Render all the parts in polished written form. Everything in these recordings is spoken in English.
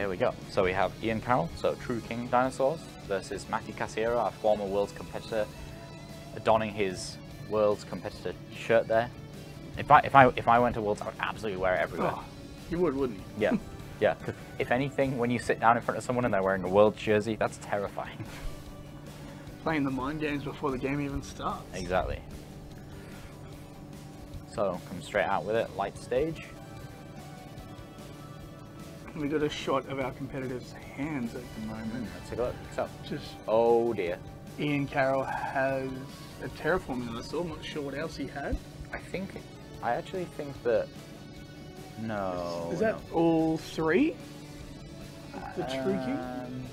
Here we go. So we have Ian Carroll, so True King Dinosaurs, versus Matthew Casiero, our former Worlds competitor, donning his Worlds competitor shirt there. If I went to Worlds, I would absolutely wear it everywhere. Oh, you would, wouldn't you? Yeah, yeah. Because if anything, when you sit down in front of someone and they're wearing a Worlds jersey, that's terrifying. Playing the mind games before the game even starts. Exactly. So come straight out with it, light stage. We got a shot of our competitors' hands at the moment. Let's take a look. So, Just oh dear. Ian Carroll has a terraforming list. I'm not sure what else he had. I actually think that. No. Is that all three? The True King?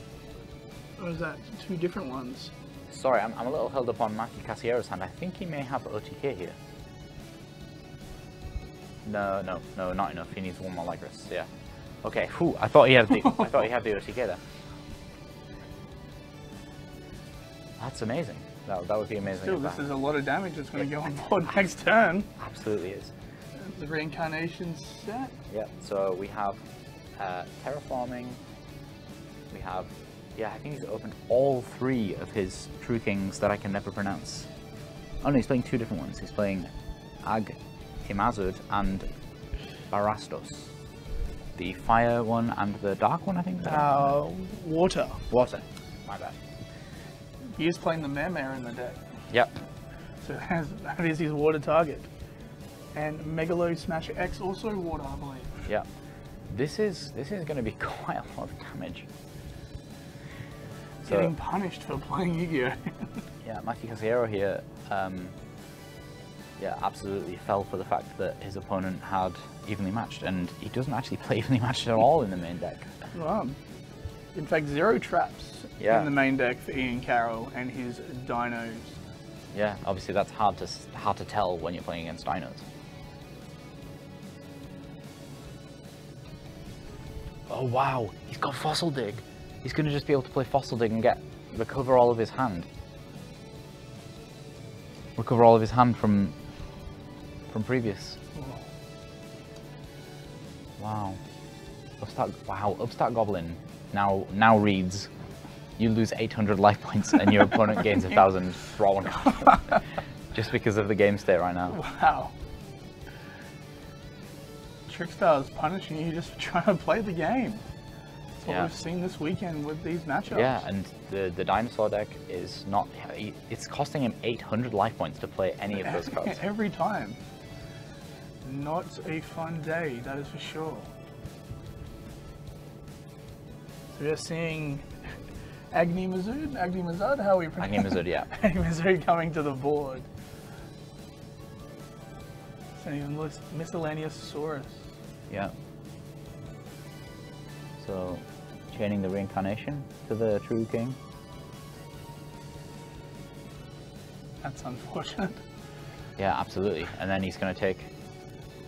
Or is that two different ones? Sorry, I'm a little held up on Matthew Casiero's hand. I think he may have OTK here. No, not enough. He needs one more Lycris. Yeah. Okay. Whew, I thought he had the OTK there. That's amazing. That would be amazing. Still, this is a lot of damage that's going to go on board next turn. Absolutely is. The reincarnation set. Yeah. So we have terraforming. We have. Yeah, I think he's opened all three of his True Kings that I can never pronounce. Oh no, he's playing two different ones. He's playing Imazud and Barastos. The fire one and the dark one, I think? Water. Water. My bad. He is playing the Mare in the deck. Yep. So that is his water target. And Megalo Smash X also water, I believe. Yep. This is going to be quite a lot of damage. Getting punished for playing Yu-Gi-Oh! Yeah, Matthew Casiero here, yeah, absolutely fell for the fact that his opponent had evenly matched, and he doesn't actually play evenly matched at all in the main deck. In fact, 0 traps in the main deck for Ian Carroll and his Dinos. Yeah, obviously that's hard to tell when you're playing against Dinos. Oh wow, he's got Fossil Dig. He's going to just be able to play Fossil Dig and recover all of his hand. Recover all of his hand from previous. Wow. Upstart Goblin now reads, you lose 800 life points and your opponent gains 1,000 draw one card. Just because of the game state right now. Wow. Trickstar's punishing you just for trying to play the game. That's what we've seen this weekend with these matchups. Yeah, and the dinosaur deck is not, it's costing him 800 life points to play any of those cards. Every time. Not a fun day, that is for sure. So we're seeing Agni Mazud, how are we pronouncing it? Agni Mazud, yeah. Agni Mazud coming to the board. So even looks miscellaneous Saurus. Yeah. So, chaining the reincarnation to the True King. That's unfortunate. Yeah, absolutely. And then he's going to take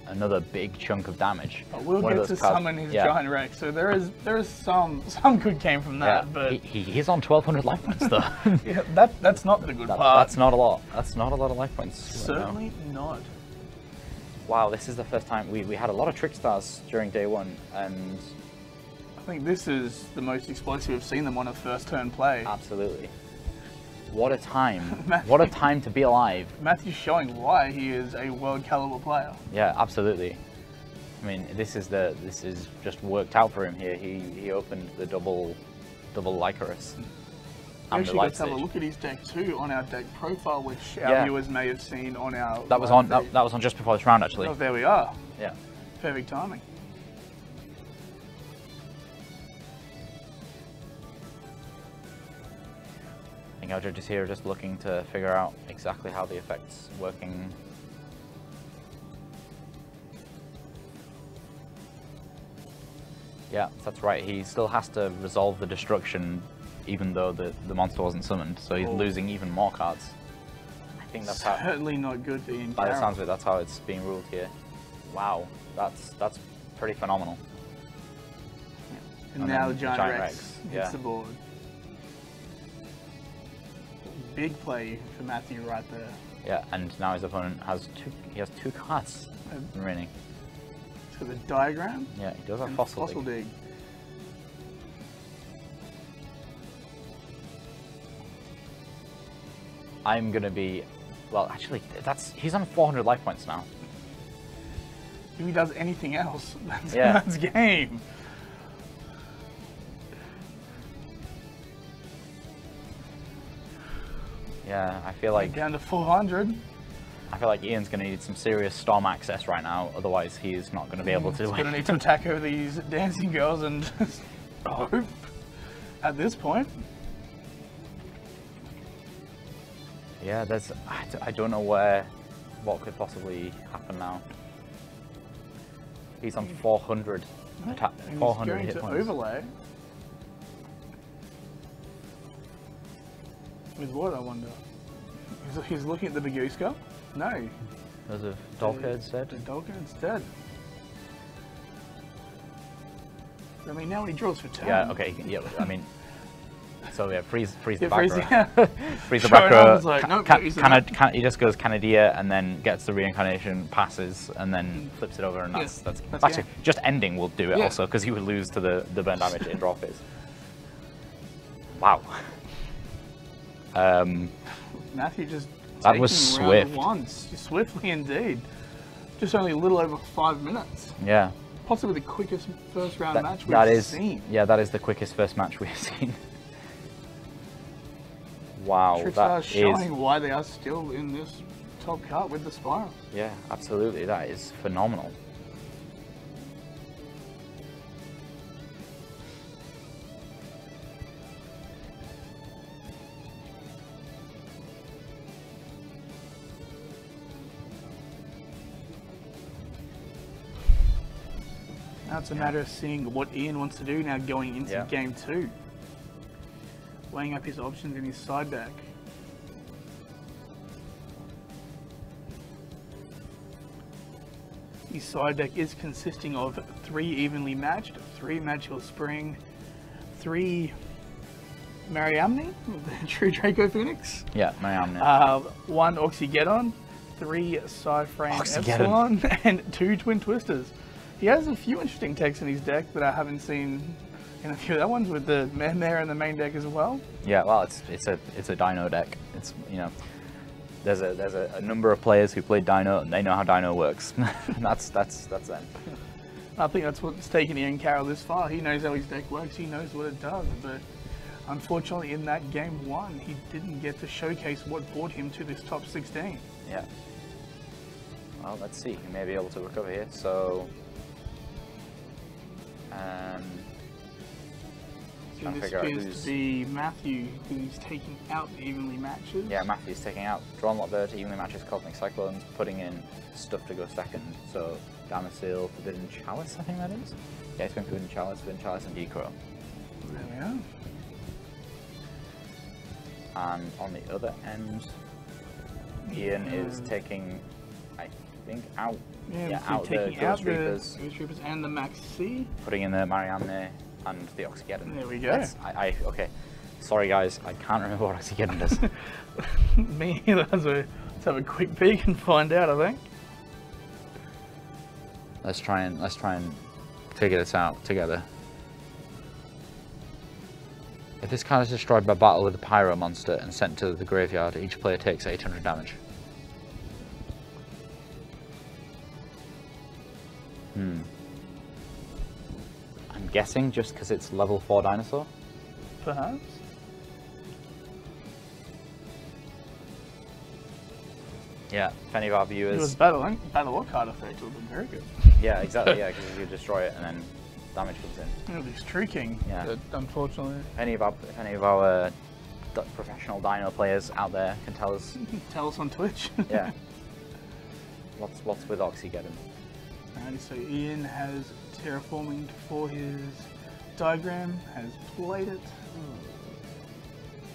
another big chunk of damage. But we'll get to summon his giant Rex. So there is some good game from that. But he's on 1,200 life points though. Yeah, that's not the good part. That's not a lot. That's not a lot of life points. Certainly not. Wow, this is the first time we had a lot of Trickstars during day one, and I think this is the most explosive we've seen them on a first turn play. Absolutely. What a time. What a time to be alive. Matthew's showing why he is a world caliber player. Yeah, absolutely. I mean, this is just worked out for him here. He opened the double Lycaris. We actually got to have a look at his deck too on our deck profile, which our viewers may have seen on our. That was on just before this round actually. Oh, there we are. Yeah. Perfect timing. I think our judges here are just looking to figure out exactly how the effect's working. Yeah, that's right. He still has to resolve the destruction even though the monster wasn't summoned, so he's losing even more cards. I think that's certainly not good for Ian Carroll. By the sounds of it, that's how it's being ruled here. Wow, that's pretty phenomenal. And now the Giant Rex hits the board. Big play for Matthew right there. Yeah, and now his opponent has two cards remaining. So the diagram. Yeah, he does have Fossil Dig. I'm gonna be, well, actually, he's on 400 life points now. If he does anything else, Yeah. that's game. Yeah, I feel like down to 400. I feel like Ian's gonna need some serious storm access right now, otherwise he is not gonna be able to. He's gonna need to attack over these dancing girls and hope at this point. Yeah, I don't know what could possibly happen now. He's on 400 attack, 400 hit points. Overlay. With what, I wonder? He's looking at the Baguska? No. Because of Dolkerd's dead? The Dolkerd's dead. I mean, now he draws for 10. Yeah, okay, yeah, I mean... So yeah, freeze the yeah, back row. Yeah. Freeze the back row. Like, nope, he just goes Canadia and then gets the reincarnation, passes, and then flips it over, and that's actually just ending will do it also, because he would lose to the burn damage in draw phase. Wow. Matthew just that was swift. Swiftly indeed. Just only a little over 5 minutes. Yeah. Possibly the quickest first round match we've seen. Yeah, that is the quickest first match we've seen. Wow, Trickstar showing why they are still in this top cut with the Spiral. Yeah, absolutely. That is phenomenal. Now it's a matter of seeing what Ian wants to do now going into game 2. Weighing up his options in his side deck. His side deck is consisting of 3 evenly matched, 3 Magical Spring, 3 Mariamne, the True Draco Phoenix. Yeah, Mariamne. 1 Oxygeddon, 3 Psyframe Epsilon, and 2 Twin Twisters. He has a few interesting techs in his deck that I haven't seen in a few of that ones, with the Mare in the main deck as well. Yeah, well, it's a Dino deck. It's, you know, there's a number of players who played Dino and they know how Dino works. that's them. I think that's what's taken Ian Carroll this far. He knows how his deck works. He knows what it does, but unfortunately, in that game 1, he didn't get to showcase what brought him to this top 16. Yeah. Well, let's see. He may be able to recover here. So. So this appears to be Matthew, who's taking out the evenly matches. Yeah, Matthew's taking out Drawn Lot Bird, evenly matches Cosmic Cyclones, putting in stuff to go second. So Damasil, Forbidden Chalice, I think that is. Yeah, it's going Forbidden Chalice, and Decro. There we are. And on the other end, Ian is taking, I think, out. Yeah, out the Ghost Reapers and the Max C. Putting in the Mariamne and the Oxygeddon. There we go. Okay. Sorry guys, I can't remember what Oxygeddon does. Me either. Let's have a quick peek and find out, I think. Let's try and figure this out together. If this card is destroyed by battle with a Pyro monster and sent to the graveyard, each player takes 800 damage. I'm guessing just because it's level 4 dinosaur? Perhaps. Yeah, if any of our viewers... It was battle war card effect would have been very good. Yeah, exactly, yeah, because you destroy it and then damage comes in. Yeah, this True King, unfortunately. If any of our professional Dino players out there can tell us... Tell us on Twitch. Yeah. What's with Oxygeddon? Alrighty, so Ian has terraforming for his diagram, has played it.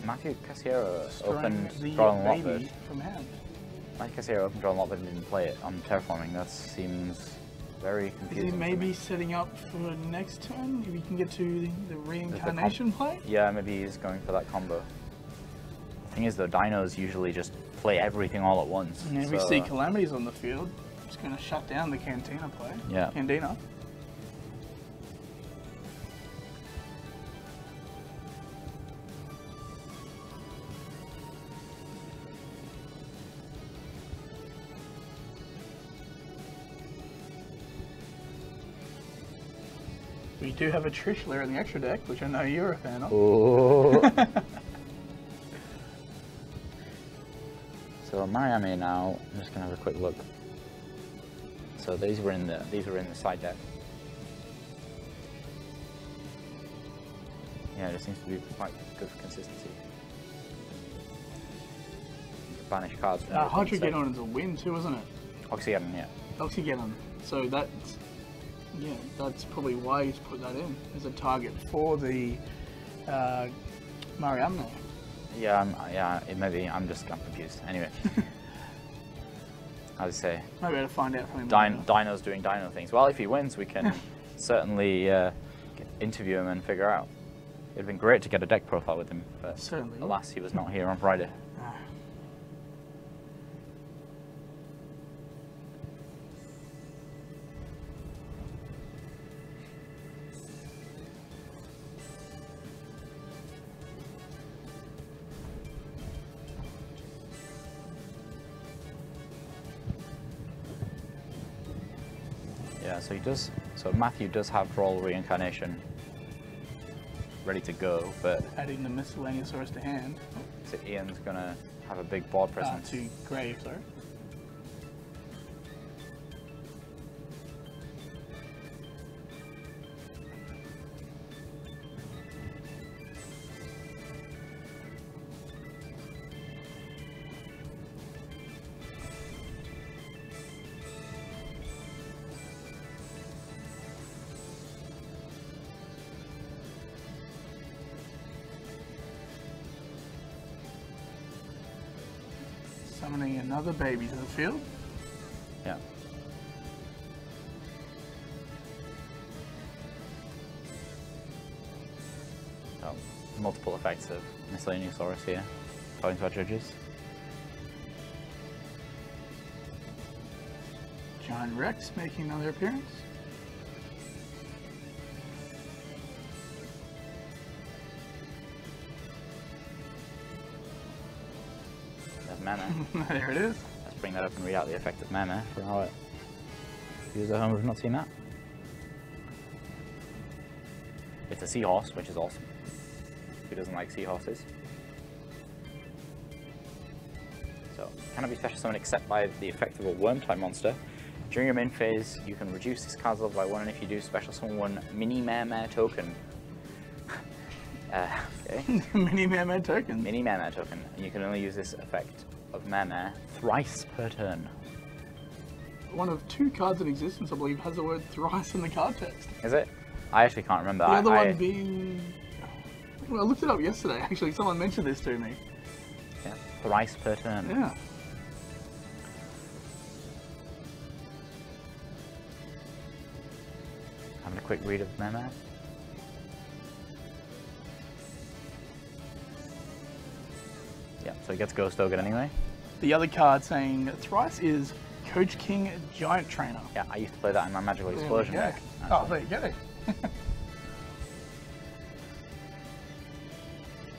Matthew Casiero opened the Drawn Lot baby Bird from hand. Matthew Casiero opened Drawn Lot Bird and didn't play it on terraforming. That seems very confusing. Is he maybe setting up for next turn? If he can get to the reincarnation play? Yeah, maybe he's going for that combo. The thing is though, Dinos usually just play everything all at once. And if we see Calamities on the field, it's going to shut down the Cantina play. Yeah. Cantina. We do have a Trishler in the extra deck, which I know you're a fan of. Ooh. So Miami now, I'm just gonna have a quick look. So these were in the side deck. Yeah, it seems to be quite good for consistency. Banish cards. Hydrogeddon is a win too, isn't it? Oxygeddon, yeah. Oxygeddon. So that's probably why he's put that in as a target for the Mariamne. Yeah, maybe I'm confused. Anyway, as I say, maybe I'll find out from him. Dino's doing Dino things. Well, if he wins, we can certainly interview him and figure out. It'd been great to get a deck profile with him, but certainly. Alas, he was not here on Friday. Yeah, so he does. So Matthew does have Roll Reincarnation ready to go, but adding the Miscellaneousaurus to hand. So Ian's gonna have a big board presence. To grave, sorry. Summoning another baby to the field. Yeah. So, multiple effects of Miscellaneousaurus here, according to our judges. Giant Rex making another appearance. Mana. There it is. Let's bring that up and read out the effect of mana for our viewers at home who have not seen that. It's a seahorse, which is awesome. Who doesn't like seahorses? So, cannot be special summoned except by the effect of a worm type monster. During your main phase, you can reduce this card's level by 1, and if you do, special summon one mini Mare token. Okay. Mini Mare token. Mini Mare token. And you can only use this effect of Mare thrice per turn. One of 2 cards in existence, I believe, has the word thrice in the card text. Is it? I actually can't remember. The other one being... Well, I looked it up yesterday, actually. Someone mentioned this to me. Yeah, thrice per turn. Yeah. Having a quick read of Mare. Yeah, so he gets Ghost Ogre anyway. The other card saying thrice is Coach King Giant Trainer. Yeah, I used to play that in my Magical Explosion deck. Oh, there you go.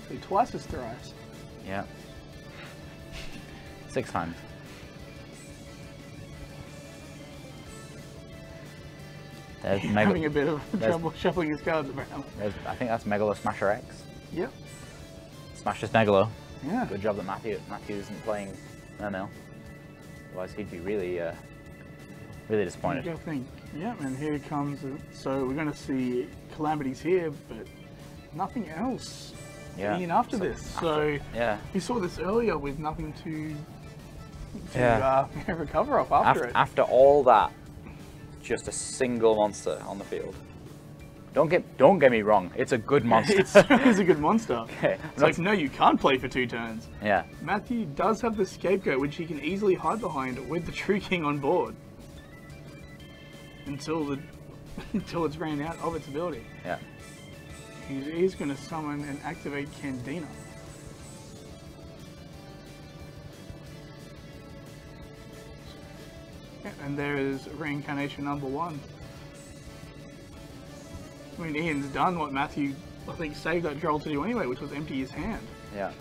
So twice as thrice. Yeah. 6 times. There's having a bit of trouble shuffling his cards around. I think that's Megalo Smasher X. Yep. Smash this Megalo. Yeah. Good job that Matthew isn't playing Mermail. Otherwise he'd be really disappointed. I think. Yeah, and here comes. So we're going to see calamities here, but nothing else. Yeah. Ian after this. So yeah. We saw this earlier with nothing to recover off after it. After all that, just a single monster on the field. Don't get me wrong, it's a good monster. It is a good monster. Okay. It's like, no, you can't play for 2 turns. Yeah. Matthew does have the Scapegoat, which he can easily hide behind with the True King on board. Until it's ran out of its ability. Yeah. He is going to summon and activate Candina. Yeah, and there is reincarnation number 1. I mean, Ian's done what Matthew, I think, saved that Droll to do anyway, which was empty his hand. Yeah.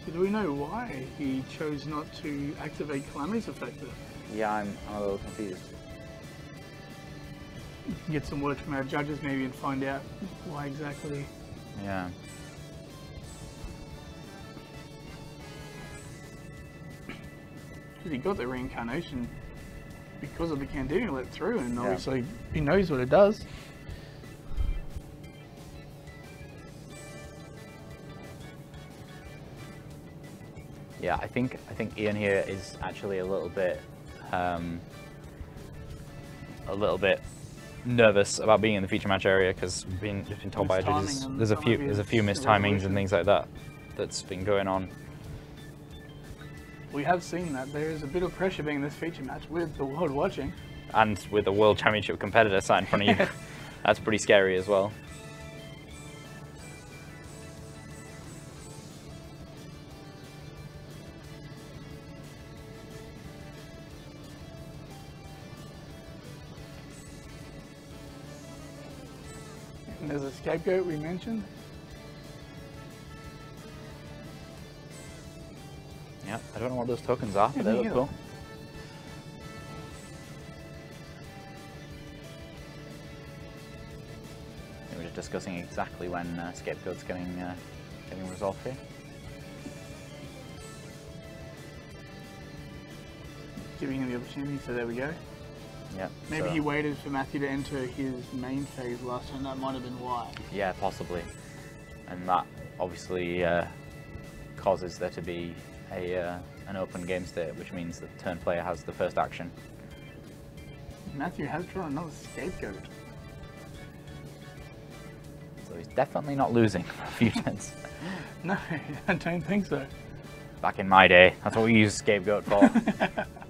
So do we know why he chose not to activate Calamity's effect there? Yeah, I'm a little confused. Get some word from our judges maybe and find out why exactly. Yeah. Because he got the reincarnation because of the Candino let through, and obviously he knows what it does. Yeah, I think Ian here is actually a little bit nervous about being in the feature match area because we've been told by judges there's a few missed timings and things like that that's been going on. We have seen that there is a bit of pressure being in this feature match with the world watching, and with the World Championship competitor sat in front of you. That's pretty scary as well. And there's a scapegoat we mentioned. Yeah, I don't know what those tokens are, but they look cool. We're just discussing exactly when scapegoat's getting resolved here. Giving him the opportunity, so there we go. Yeah. Maybe he waited for Matthew to enter his main phase last time, that might have been why. Yeah, possibly. And that obviously causes there to be an open game state, which means the turn player has the first action. Matthew has drawn another scapegoat. So he's definitely not losing a few turns. No, I don't think so. Back in my day, that's what we used scapegoat for.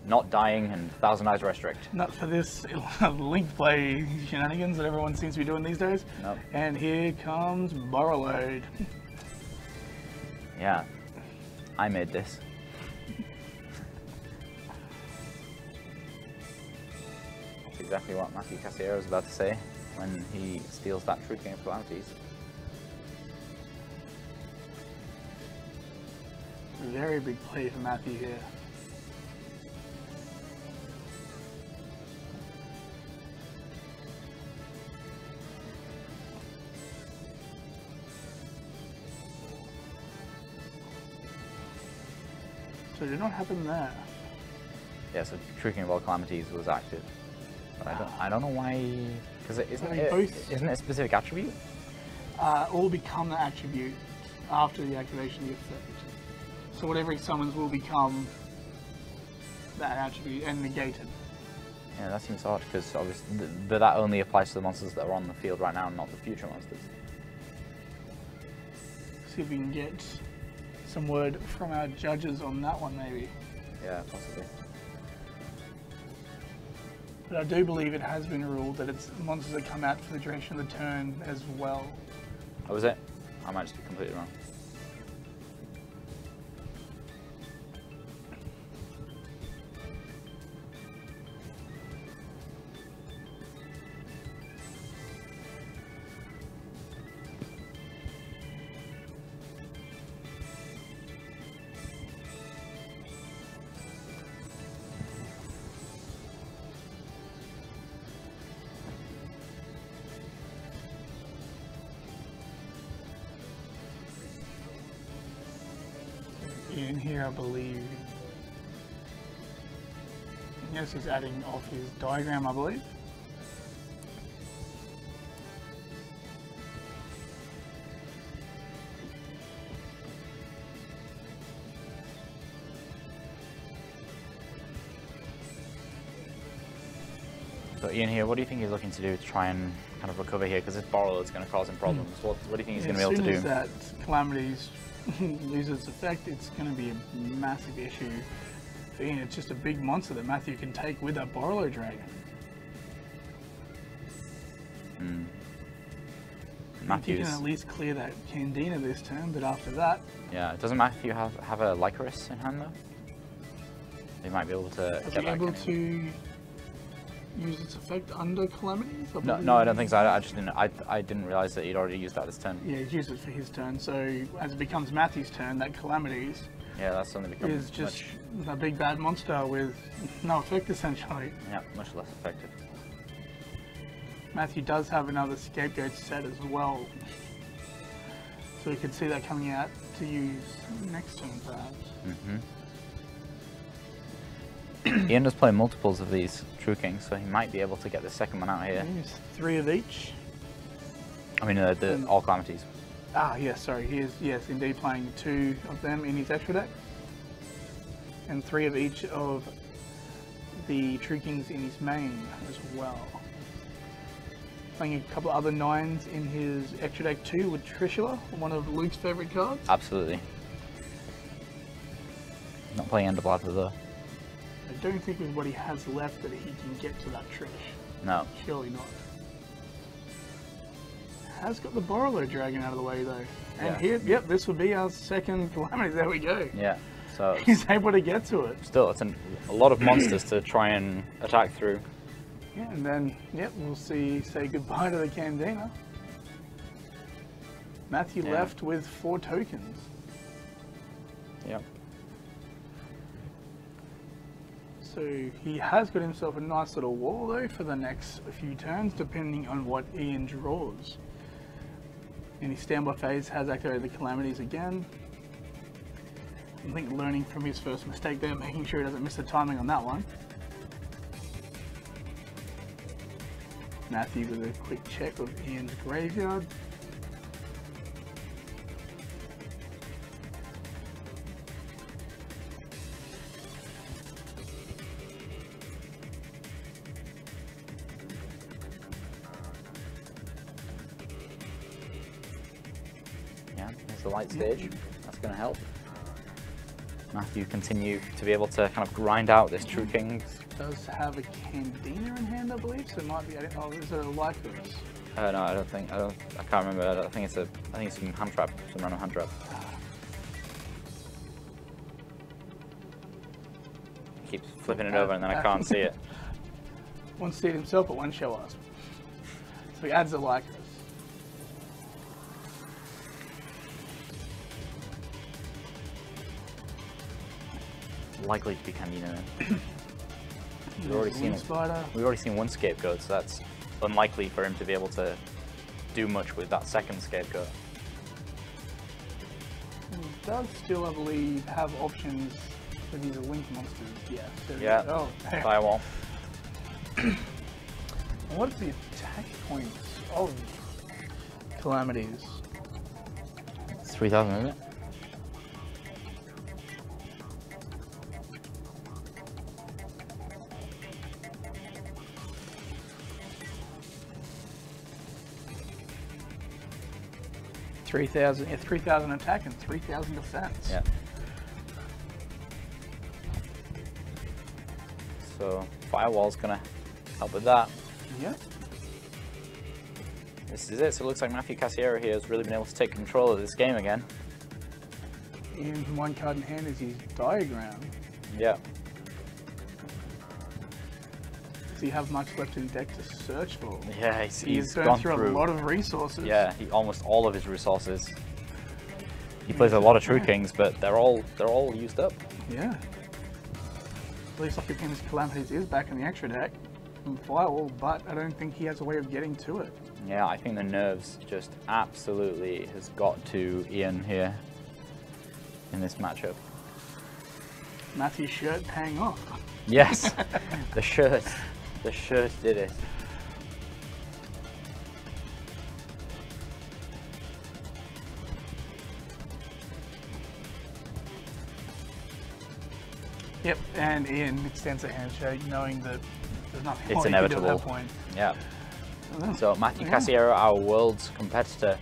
Not dying and Thousand Eyes Restrict. Not for this link play shenanigans that everyone seems to be doing these days. Nope. And here comes Borrowload. Yeah, I made this. That's exactly what Matthew Casiero is about to say when he steals that Truth King of Calamities. Very big play for Matthew here. So it did not happen there. Yeah, so Truth King of all Calamities was active. But I don't know why, because isn't it a specific attribute? All become the attribute after the activation of the effect. So whatever he summons will become that attribute and negated. Yeah, that seems odd, because obviously, but that only applies to the monsters that are on the field right now, not the future monsters. See if we can get some word from our judges on that one, maybe. Yeah, possibly. But I do believe it has been ruled that it's monsters that come out for the duration of the turn as well. Oh, was it? I might just be completely wrong. In here, I believe. Yes, he's adding off his diagram, I believe. So Ian here, what do you think he's looking to do to try and kind of recover here? Because this Borrel is going to cause him problems. What do you think he's going to be able to do? As soon as that Calamities loses its effect, it's going to be a massive issue for Ian. It's just a big monster that Matthew can take with that Borrelo Dragon. Matthew can at least clear that Candina this turn, but after that... Yeah, doesn't Matthew have a Lycoris in hand though? He might be able to get that able to use its effect under calamities? No, I don't think so. I just didn't. I didn't realize that he'd already used that this turn. Yeah, he's used it for his turn. So as it becomes Matthew's turn, that calamities Yeah, that's something becomes is just a big bad monster with no effect essentially. Yeah, much less effective. Matthew does have another scapegoat set as well, so we could see that coming out to use next turn perhaps. Ian does play multiples of these True Kings, so he might be able to get the second one out here. Use 3 of each. I mean, the all calamities. Ah, yes, sorry. He is, yes, indeed playing 2 of them in his extra deck. And 3 of each of the True Kings in his main as well. Playing a couple of other 9s in his extra deck too with Trickstar, one of Luke's favourite cards. Absolutely. Not playing Underblather though. I don't think with what he has left that he can get to that Trish. No. Surely not. Has got the Borrello Dragon out of the way though. And here, yep, this would be our second calamity. There we go. Yeah. So he's able to get to it. Still, it's a lot of monsters to try and attack through. Yeah, and then, yep, we'll say goodbye to the Candina. Matthew left with 4 tokens. Yep. So he has got himself a nice little wall though for the next few turns, depending on what Ian draws. In his standby phase has activated the calamities again. I think learning from his first mistake there, making sure he doesn't miss the timing on that one. Matthew with a quick check of Ian's graveyard. Yeah, there's the light stage. That's going to help. Matthew continue to be able to kind of grind out this True Kings. Does have a Candina in hand, I believe, so it might be, I don't know, is it a Lycos? No, I can't remember. I think it's some hand trap, some random hand trap. Keeps flipping it over and then I can't see it. One see it himself, but one show us. So he adds a Lycos. Likely to be Candina then. We've already seen one scapegoat, so that's unlikely for him to be able to do much with that second scapegoat. He does still, I believe, have options for these link monsters. Yeah. So yeah. Firewall. What's the attack points of calamities? It's 3,000, isn't it? Yeah, 3,000 attack and 3,000 defense. Yeah. So Firewall's gonna help with that. Yeah. This is it. So it looks like Matthew Casiero here has really been able to take control of this game again. And one card in hand is his diagram. Yeah. Does he have much left in deck to search for? Yeah, he's gone through a lot of resources. Yeah, almost all of his resources. He plays a lot of True Kings, but they're all used up. Yeah. At least like his calamities is back in the extra deck from Firewall, but I don't think he has a way of getting to it. Yeah, I think the nerves just absolutely has got to Ian here in this matchup. Matthew's shirt paying off. Yes, the shirt did it. Yep, and Ian extends a handshake knowing that there's nothing it's more inevitable. You can do at that point. Yeah. So Matthew Casiero, our world's competitor,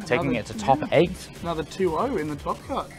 taking it to top 8. Another 2-0 in the top cut.